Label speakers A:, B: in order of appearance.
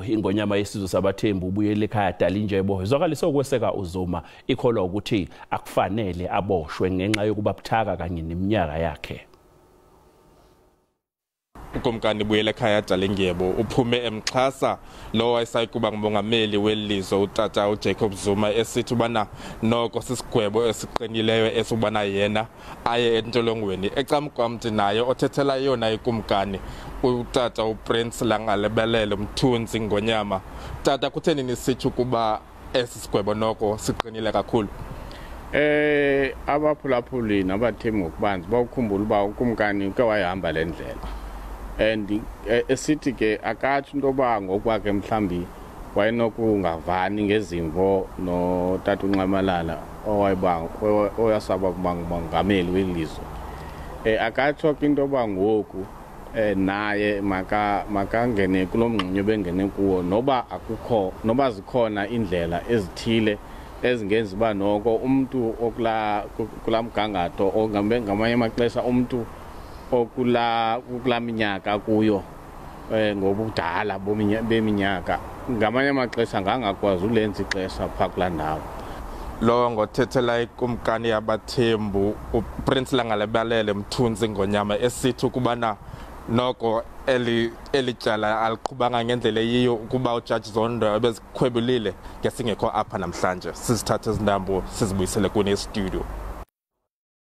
A: ingonyama yesizwe sabathembu ubuyele ekhaya Dalindyebo izwakalise ukweseka uZuma ikholwa ukuthi akufanele aboshwe ngenxa yokuba buthaka kanye neminyaka yakhe.
B: Ukumkani buyele ekhaya Dalindyebo uphume emxhasa lo wayesayikuba ngumongameli welizwe utata uJacob Zuma esithi ubana noko sisigwebo esiqinileyo esubana yena aye entolongweni ecamkwamthi naye othethela yona ikumkani utata uPrince Langalebelele Mthunzi Ngonyama. Tata kutheni nisithi ukuba esi sigwebo noko siqinile kakhulu?
C: Abaphulaphuli nabathembu ngokubanzi bawukhumbula uba ukumkani uke wayihamba le ndlela. And esithi ke akathi into ba ngokwakhe mhlambi wayenokungavani ngezimvo no Tata uNxamalala oyasaba kuba ngumongameli welizwe. Akathi into ba ngoku naye makangene kulomngxunyo bengene kuwo noba zikhona indlela ezithile ezingenza uba noko umuntu okula mgangatho ngamanye amaxesha umuntu okula minyaka kuyo ngobudala beminyaka ngamanye amaxesha ngangakwazi ulenza ixesha phaa kulaa ndawo.
B: Lo ngothethela ikumkani yabathembu uPrince Langalebelele Mthunzi Ngonyama esithi ukubana noko elityala aliqhubanga ngendlela eyiyo ukuba uJudge Zondo ebezikhwebulile ngesingekho apha namhlanje. Sizithathe izindambo sizibuyisele kune studio.